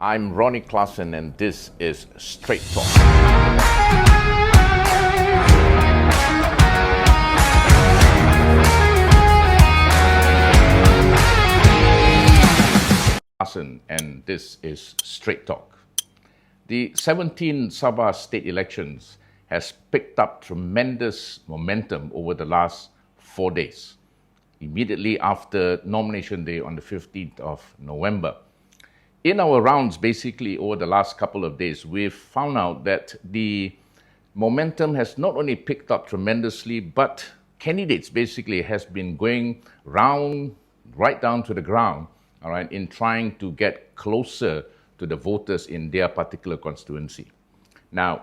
I'm Ronnie Klassen, and this is Straight Talk. Klassen, and this is Straight Talk. The 17 Sabah state elections has picked up tremendous momentum over the last 4 days, immediately after nomination day on the 15th of November. In our rounds, basically, over the last couple of days, we've found out that the momentum has not only picked up tremendously, but candidates basically has been going round, right down to the ground, all right, in trying to get closer to the voters in their particular constituency. Now,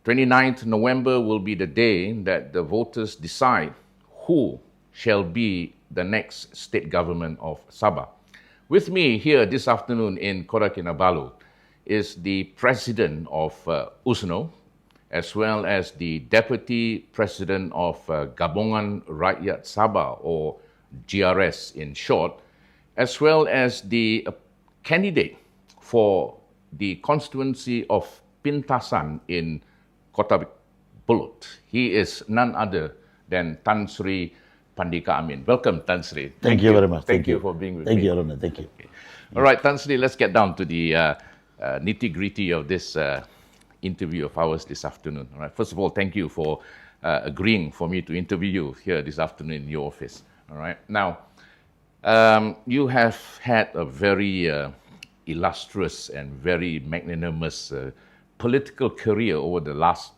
29th November will be the day that the voters decide who shall be the next state government of Sabah. With me here this afternoon in Kota Kinabalu is the president of USNO, as well as the deputy president of Gabungan Rakyat Sabah, or GRS in short, as well as the candidate for the constituency of Pintasan in Kota Pulut. He is none other than Tan Sri Pandikar Amin. Welcome, Tan Sri. Thank you very much. Thank you for being with me. Thank you, Aruna. Thank you. Okay. All right, Tan Sri, let's get down to the nitty-gritty of this interview of ours this afternoon. All right. First of all, thank you for agreeing for me to interview you here this afternoon in your office. All right. Now, you have had a very illustrious and very magnanimous political career over the last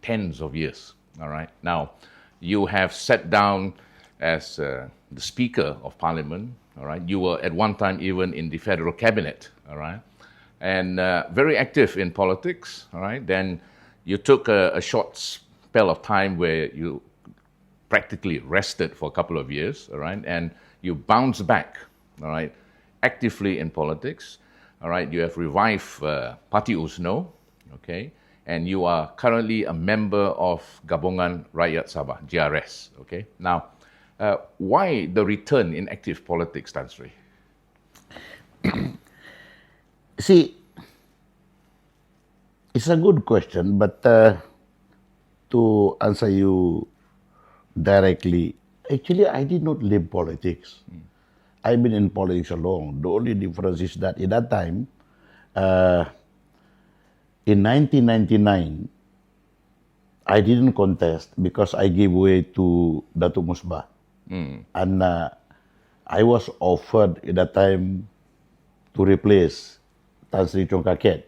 tens of years. All right. Now, you have sat down as the Speaker of Parliament. All right. You were at one time even in the federal cabinet. All right. And very active in politics. All right. Then you took a short spell of time where you practically rested for a couple of years. All right. And you bounced back. All right. Actively in politics. All right. You have revived Parti USNO. Okay. And you are currently a member of Gabungan Rakyat Sabah, GRS. Okay. Now, why the return in active politics, Tan Sri? See, it's a good question, but to answer you directly, actually, I did not leave politics. I've been in politics long. The only difference is that at that time, in 1999, I didn't contest because I gave way to Datuk Musbah. And I was offered at that time to replace Tan Sri Chongkaket.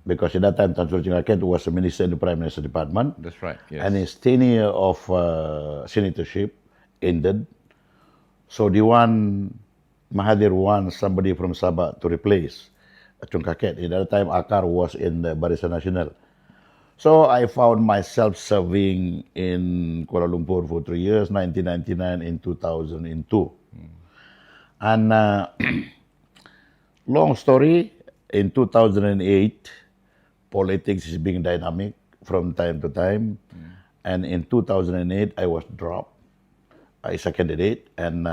Because at that time, Tan Sri Chongkaket was a minister in the Prime Minister's Department. That's right, yes. And his tenure of senatorship ended. So Mahathir wants somebody from Sabah to replace Chongkaket. At that time, Akar was in the Barisan Nasional. So I found myself serving in Kuala Lumpur for 3 years, 1999 and 2002. And long story, in 2008, politics is being dynamic from time to time. And in 2008, I was dropped as a candidate, and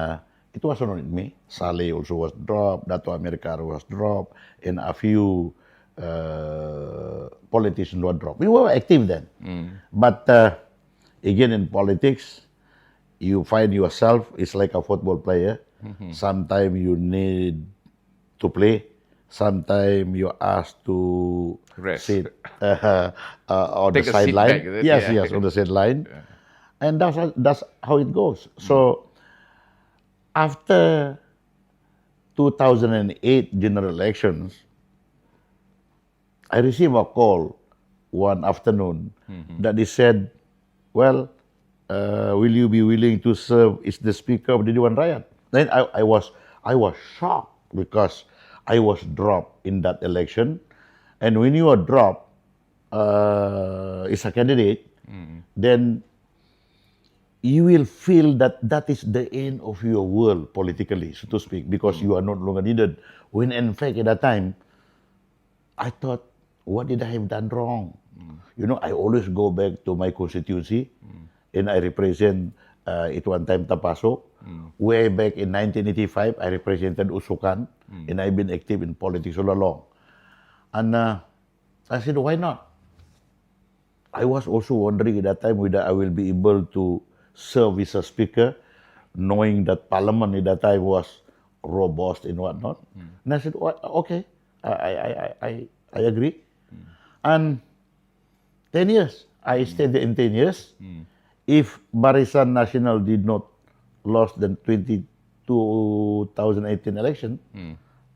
it wasn't only me. Saleh also was dropped, Dato' Amir Kar was dropped, and a few politicians were dropped. We were active then. But again, in politics, you find yourself, it's like a football player. Sometimes you need to play. Sometimes you're asked to Rest. sit on Take the a seat sideline. back, is it? Yes, Yeah. yes, on the sideline. And that's how it goes. So after 2008 general elections, I received a call one afternoon that they said, well, will you be willing to serve as the Speaker of the Dewan Rakyat? Then I was shocked because I was dropped in that election. And when you are dropped as a candidate, then you will feel that that is the end of your world politically, so to speak, because you are no longer needed. When in fact at that time, I thought, what did I have done wrong? You know, I always go back to my constituency, and I represent at one time Tapaso. Way back in 1985, I represented Usukan, and I've been active in politics all along. And I said, why not? I was also wondering at that time whether I will be able to serve as a speaker, knowing that Parliament at that time was robust and whatnot. And I said, okay, I agree. And 10 years, I stayed there in 10 years. If Barisan Nasional did not lost the 2018 election,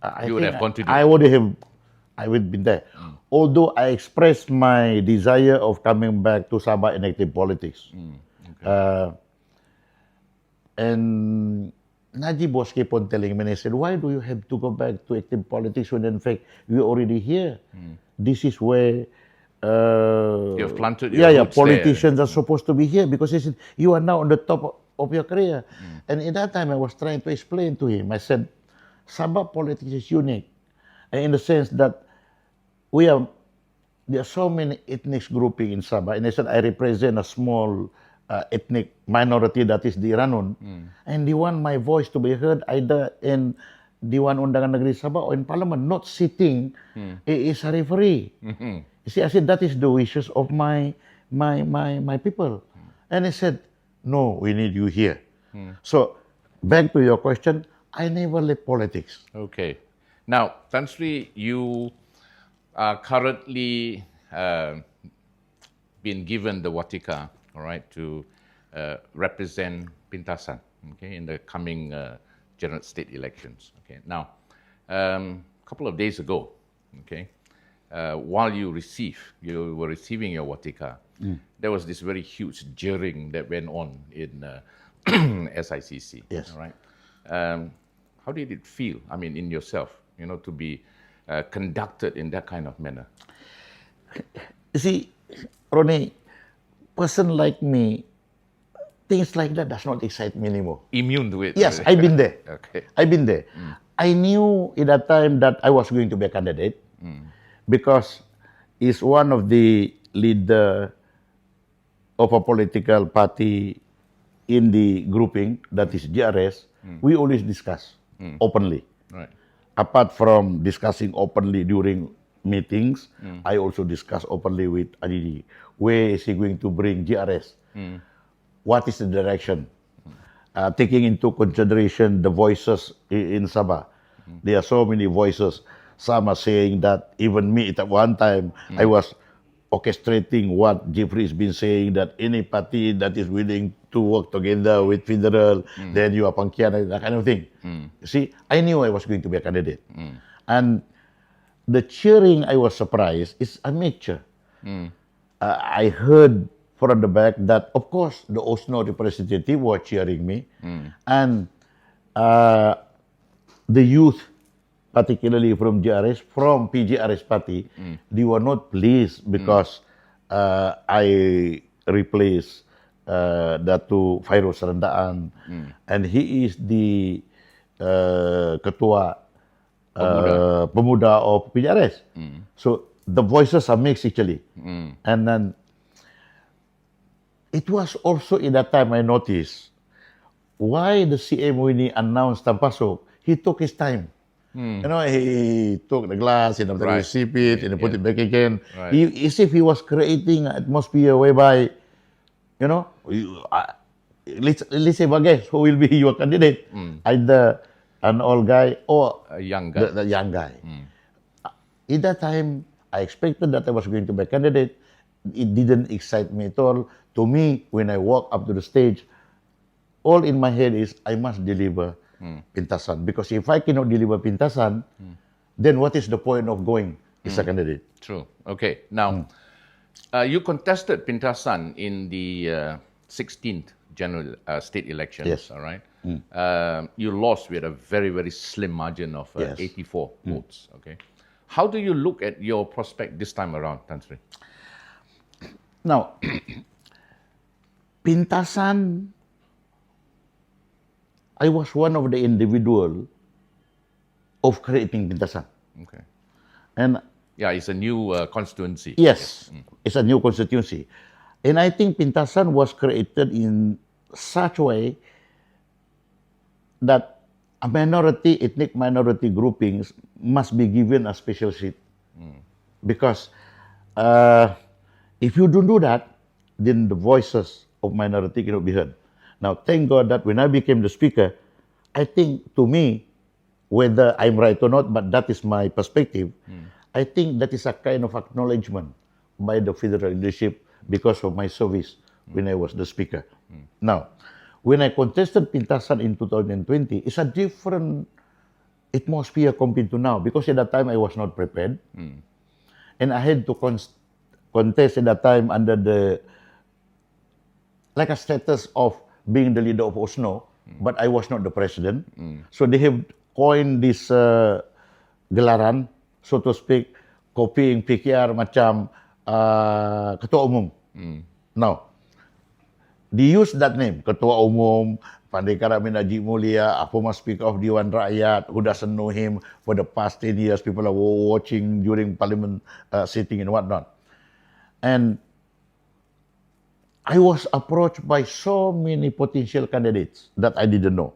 I You would think have continued. I would have been there. Although I expressed my desire of coming back to Sabah in active politics. And Najib was keep on telling me, and I said, why do you have to go back to active politics when in fact we're already here? This is where You've planted your roots politicians are supposed to be here, because he said, you are now on the top of your career. And in that time I was trying to explain to him, I said, Sabah politics is unique, and in the sense that there are so many ethnic grouping in Sabah, and I said I represent a small ethnic minority, that is the Iranun, and they want my voice to be heard either in Dewan Undangan Negeri Sabah or in Parliament, not sitting as a referee. You see, I said that is the wishes of my people, and I said, no, we need you here. So back to your question, I never left politics. Okay. Now, Tan Sri, you are currently been given the Watika, all right, to represent Pintasan, okay, in the coming general state elections. Okay. Now, a couple of days ago, okay, while you were receiving your Watika, there was this very huge jeering that went on in SICC. Yes. All right. How did it feel? I mean, in yourself, to be conducted in that kind of manner? You see, Ronnie, person like me, things like that does not excite me anymore. Immune to it? Yes, I've been there. Okay. I've been there. I knew at that time that I was going to be a candidate because he's one of the leader of a political party in the grouping, that is GRS. We always discuss openly. Right. Apart from discussing openly during meetings, I also discuss openly with Adidi. Where is he going to bring GRS? What is the direction? Taking into consideration the voices in Sabah. There are so many voices. Some are saying that even me at one time, I was orchestrating what Jeffrey has been saying, that any party that is willing to work together with federal, then you are pangkian, that kind of thing. You see, I knew I was going to be a candidate. And the cheering, I was surprised, is a mixture. I heard from the back that, of course, the Osno representative were cheering me. And the youth, particularly from GRS, from PGRS party, they were not pleased because I replaced Datu Fairuz Rendaan, and he is the Ketua Pemuda of PGRS. So the voices are mixed actually. And then it was also in that time I noticed why the CM when he announced Tampasok, he took his time. He took the glass and after he sip it and put it back again. As if he was creating an atmosphere whereby, let's say, Bagesh, who will be your candidate? Either an old guy or A young guy. the young guy. At that time, I expected that I was going to be a candidate. It didn't excite me at all. To me, when I walk up to the stage, all in my head is, I must deliver Pintasan. Because if I cannot deliver Pintasan, then what is the point of going as a candidate? True. Okay. Now, you contested Pintasan in the 16th general state elections. Yes. All right. You lost with a very, very slim margin of 84 votes. Okay. How do you look at your prospect this time around, Tan Sri? Now, Pintasan, I was one of the individual of creating Pintasan. Okay. And Yeah, it's a new constituency. yes, it's a new constituency. And I think Pintasan was created in such a way that a minority, ethnic minority groupings must be given a special seat. Because uh, if you don't do that, then the voices of minority cannot be heard. Now, thank God that when I became the speaker, I think to me, whether I'm right or not, but that is my perspective, I think that is a kind of acknowledgement by the federal leadership because of my service when I was the speaker. Now, when I contested Pintasan in 2020, it's a different atmosphere compared to now because at that time I was not prepared. And I had to contest at that time under the like a status of being the leader of Osno, but I was not the president. So they have coined this gelaran, so to speak, copying PKR macam ketua umum. Now, they use that name, ketua umum, Pandikar Amin Mulia, a former speaker of Dewan Rakyat, who doesn't know him for the past 10 years. People are watching during parliament sitting and whatnot. And I was approached by so many potential candidates that I didn't know.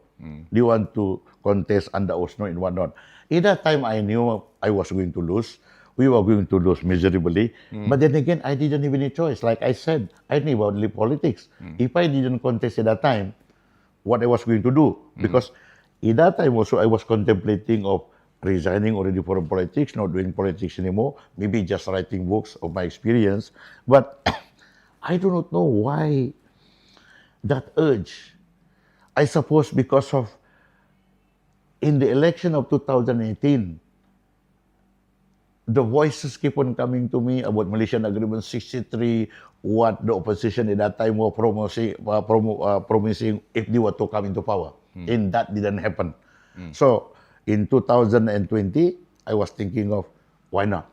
They want to contest under Osno and whatnot. At that time, I knew I was going to lose. We were going to lose miserably. But then again, I didn't have any choice. Like I said, I knew about politics. If I didn't contest at that time, what I was going to do? Because at that time also, I was contemplating of resigning already from politics, not doing politics anymore, maybe just writing books of my experience. But I do not know why that urge. I suppose because of in the election of 2018, the voices keep on coming to me about Malaysian Agreement 63, what the opposition at that time were promising if they were to come into power. And that didn't happen. So in 2020, I was thinking of why not?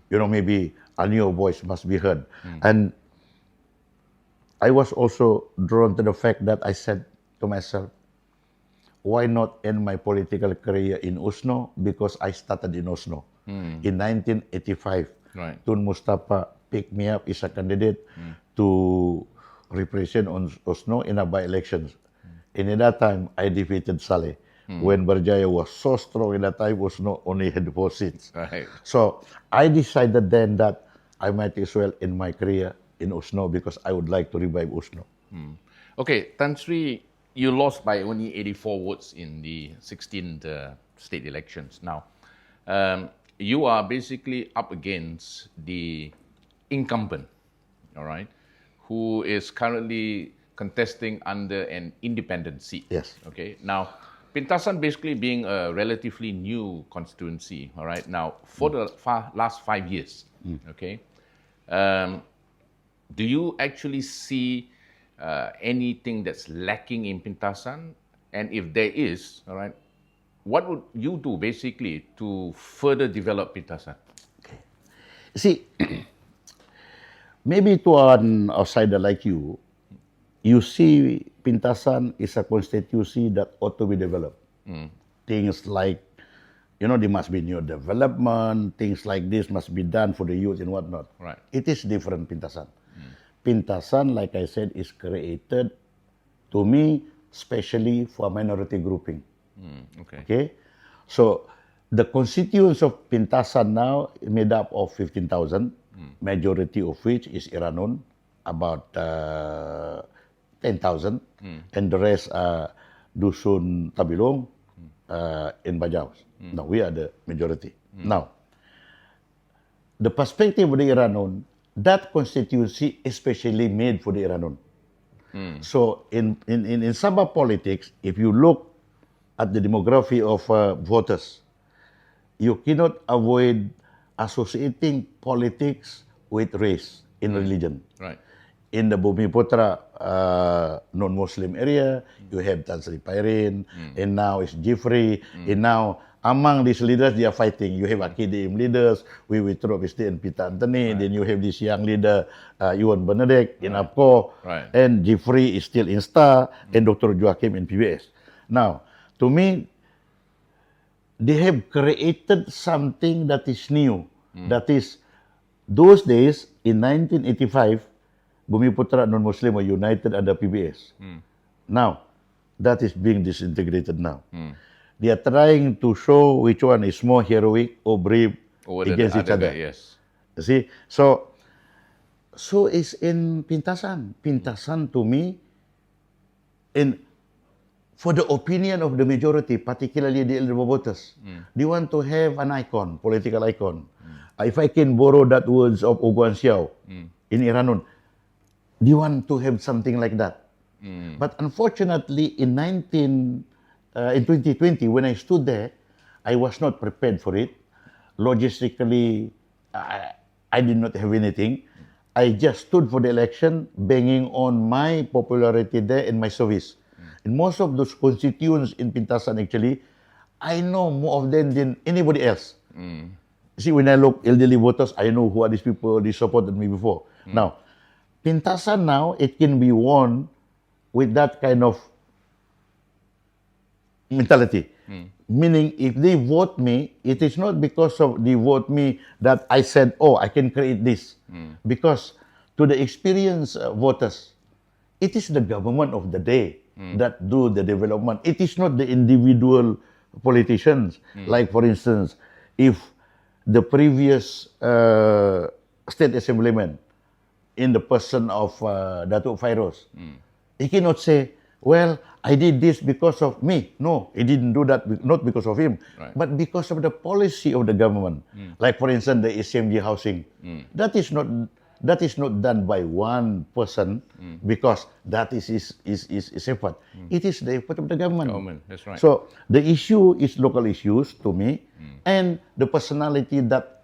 Maybe a new voice must be heard. And I was also drawn to the fact that I said to myself, why not end my political career in Osno? Because I started in Osno. In 1985, Tun Mustafa picked me up as a candidate to represent on Osno in a by-elections. And at that time, I defeated Saleh. When Berjaya was so strong at that time, Osno only had 4 seats. So I decided then that I might as well end my career in Osno because I would like to revive Osno. Okay, Tan Sri, you lost by only 84 votes in the 16th state elections. Now, you are basically up against the incumbent, all right, who is currently contesting under an independent seat. Yes. Okay. Now, Pintasan basically being a relatively new constituency, all right. Now, for the last 5 years, okay, do you actually see anything that's lacking in Pintasan? And if there is, all right, what would you do basically to further develop Pintasan? See, maybe to an outsider like you see Pintasan is a constituency that ought to be developed. Things like, there must be new development, things like this must be done for the youth and whatnot. Right. It is different, Pintasan. Pintasan, like I said, is created, to me, especially for minority grouping. Okay? So, the constituents of Pintasan now is made up of 15,000, majority of which is Iranon, about 10,000, and the rest are Dusun Tabilong in Bajaus. Now, we are the majority. Now, the perspective of the Iranon, that constituency especially made for the Iranon. So, in Sabah politics, if you look at the demography of voters, you cannot avoid associating politics with race in religion. Right. In the Bumiputra non-Muslim area, you have Tan Sri Pairin, and now it's Jeffrey, and now among these leaders, they are fighting. You have Akidim leaders, we withdraw Pisti and Pita Antony, then you have this young leader, Yuan Benedict in APCO, and Jeffrey is still in STAR, and Dr. Joachim in PBS. Now, to me, they have created something that is new. That is, those days, in 1985, Bumiputra non-Muslim were united under PBS. Now, that is being disintegrated now. They are trying to show which one is more heroic or brave Over the against each other other. guy, yes. You see, so is in Pintasan. Pintasan to me, in for the opinion of the majority, particularly the elder voters, they want to have an icon, political icon. If I can borrow that words of Oguan Xiao in Iranun, they want to have something like that. But unfortunately, in 2020, when I stood there, I was not prepared for it. Logistically, I did not have anything. I just stood for the election, banging on my popularity there and my service. And most of those constituents in Pintasan, actually, I know more of them than anybody else. See, when I look elderly voters, I know who are these people, they supported me before. Now, Pintasan now, it can be won with that kind of mentality. Meaning, if they vote me, it is not because of they vote me that I said, oh, I can create this. Because to the experienced voters, it is the government of the day that do the development. It is not the individual politicians. Like, for instance, if the previous state assemblyman, in the person of Datuk Fairoz, he cannot say, well, I did this because of me. No, he didn't do that, not because of him, but because of the policy of the government. Like, for instance, the SMG housing. That is not done by one person because that is his effort. It is the effort of the government. That's right. So the issue is local issues to me, and the personality that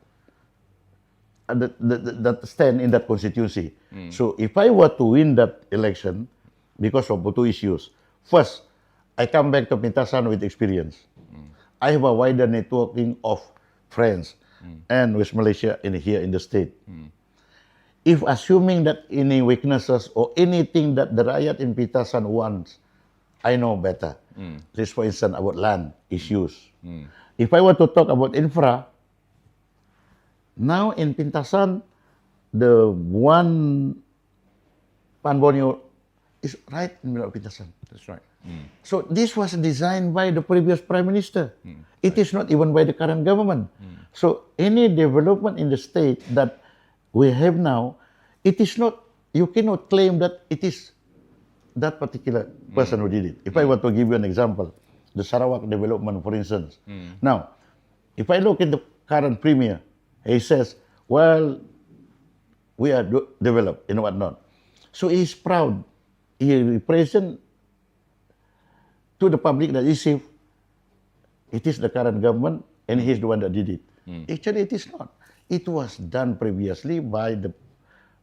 that stand in that constituency. So if I were to win that election because of two issues, first, I come back to Pintasan with experience. I have a wider networking of friends and with Malaysia here in the state. If assuming that any weaknesses or anything that the rakyat in Pintasan wants, I know better. Let's, for instance, about land issues. If I were to talk about infra, now in Pintasan, the one Panbonyo is right in the middle of Pintasan. That's right. So this was designed by the previous Prime Minister. It is not even by the current government. So any development in the state that we have now, it is not, you cannot claim that it is that particular person who did it. If I were to give you an example, the Sarawak development, for instance. Now, if I look at the current Premier, he says, well, we are developed and whatnot. So he is proud. He represents to the public that he says it is the current government and he is the one that did it. Actually, it is not. It was done previously by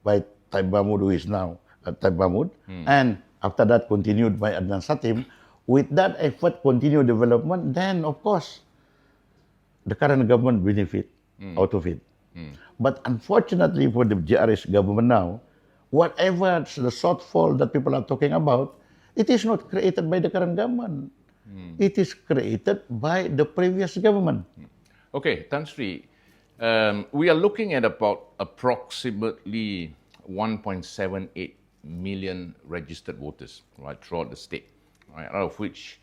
Taib Mahmud, who is now Taib Mahmud, and after that continued by Adnan Satim. With that effort, continued development, then of course, the current government benefit out of it. But unfortunately for the GRS government now, whatever the shortfall that people are talking about, it is not created by the current government. It is created by the previous government. Okay, Tan Sri, we are looking at about approximately 1.78 million registered voters, right, throughout the state, right, out of which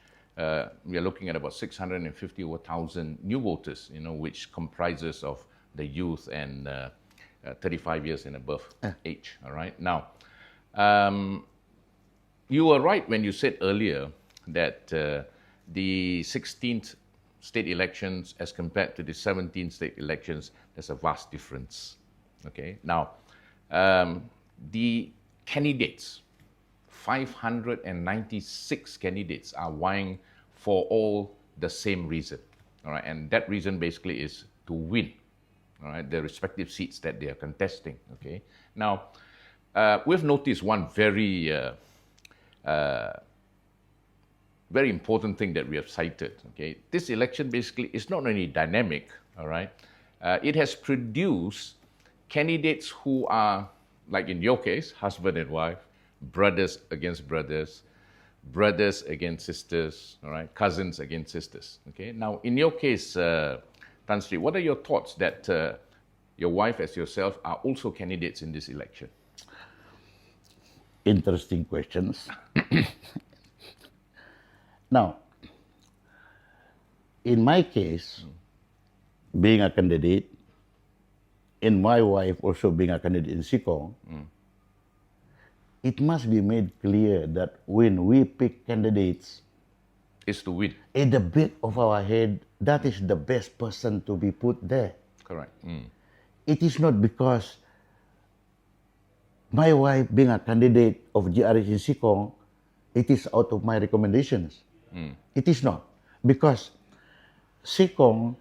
we are looking at about 650,000 new voters, which comprises of the youth and 35 years and above age. All right. Now, you were right when you said earlier that the 16th state elections as compared to the 17th state elections, there's a vast difference. Okay. Now, the candidates, 596 candidates are vying for all the same reason. All right. And that reason basically is to win, all right, the respective seats that they are contesting. Okay. Now, we've noticed one very important thing that we have cited. Okay, this election basically is not only dynamic. All right, it has produced candidates who are, like in your case, husband and wife, brothers against brothers, brothers against sisters. All right, cousins against sisters. Okay, now in your case, Tan Sri, what are your thoughts that your wife as yourself are also candidates in this election? Interesting questions. Now, in my case, being a candidate, and my wife also being a candidate in Sikong, it must be made clear that when we pick candidates, Is to win. in the back of our head, that is the best person to be put there. Correct. It is not because my wife being a candidate of GRS in Sikong, it is out of my recommendations. It is not. Because Sikong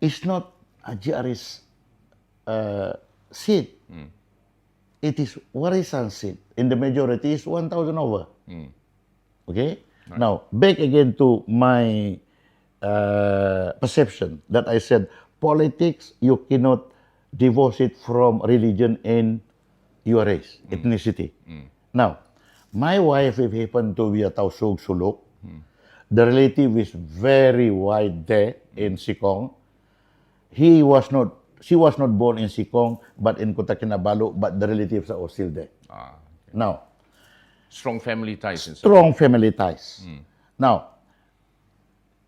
is not a GRS seat. It is Warisan seat. In the majority is 1,000 over. Okay? Right. Now, back again to my perception that I said, politics, you cannot divorce it from religion and your race, ethnicity. Now, my wife, if happened to be a Tausug Suluk, the relative is very wide there in Sikong. She was not born in Sikong, but in Kota Kinabalu, but the relatives are all still there. Okay. Now, strong family ties. Strong family ties. Now,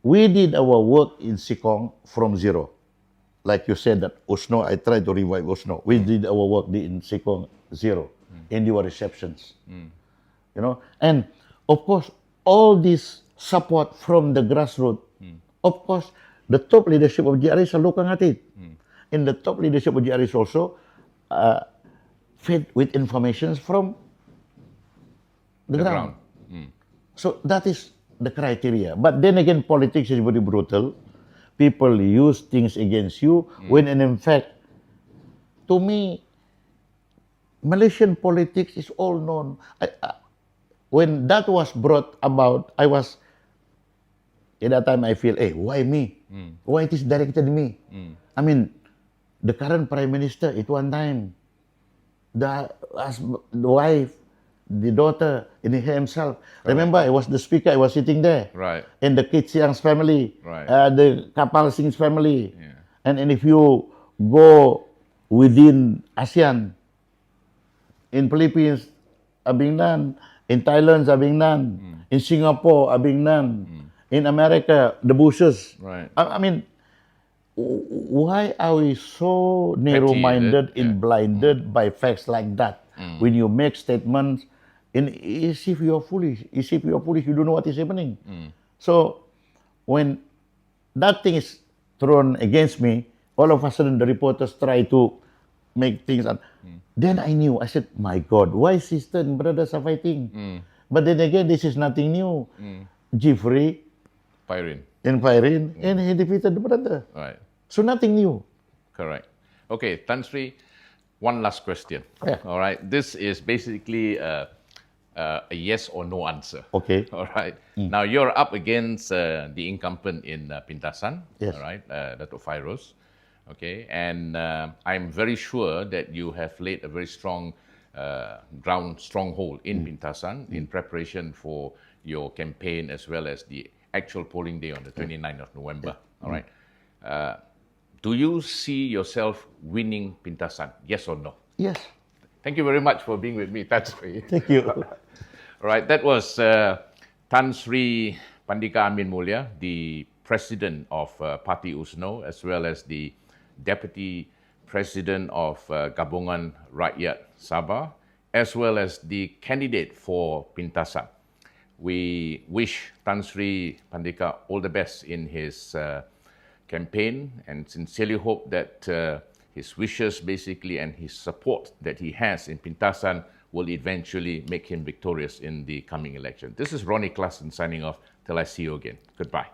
we did our work in Sikong from zero. Like you said that Usno, I tried to revive Usno. We did our work in Sikong zero, in your receptions. You know, and of course, all this support from the grassroots, of course, the top leadership of GRS are looking at it. And the top leadership of GRS also fed with information from the ground. So that is the criteria. But then again, politics is very brutal. People use things against you when in fact, to me, Malaysian politics is all known. When that was brought about, I was, at that time I feel, hey, why me? Why it is directed me? I mean, the current Prime Minister at one time, the wife, the daughter, and himself. Remember, I was the speaker, I was sitting there. Right. And the Kit Siang's family, right. The Kapal Singh's family. Yeah. And if you go within ASEAN, in Philippines, are being done. In Thailand, are being done. In Singapore, are being done. In America, the Bushes. Right. I mean, why are we so narrow-minded and blinded by facts like that? When you make statements, as if you are foolish. As if you are foolish, you don't know what is happening. So, when that thing is thrown against me, all of a sudden the reporters try to make things. Then I knew. I said, my God, why sister and brothers are fighting? But then again, this is nothing new. Jeffrey, Pyrin, and he defeated the brother. Right. So nothing new. Correct. Okay, Tan Sri, one last question. Yeah. All right. This is basically a yes or no answer. Okay. All right. Now you're up against the incumbent in Pintasan. Yes. All right. Dato' Fairoz. Okay. And I'm very sure that you have laid a very strong stronghold in Pintasan in preparation for your campaign as well as the actual polling day on the 29th of November. All right. Do you see yourself winning Pintasan? Yes or no? Yes. Thank you very much for being with me, Tan Sri. Thank you. All right, that was Tan Sri Pandikar Amin Mulia, the president of Parti USNO, as well as the deputy president of Gabungan Rakyat Sabah, as well as the candidate for Pintasan. We wish Tan Sri Pandikar all the best in his campaign and sincerely hope that his wishes basically and his support that he has in Pintasan will eventually make him victorious in the coming election. This is Ronnie Klassen signing off till I see you again. Goodbye.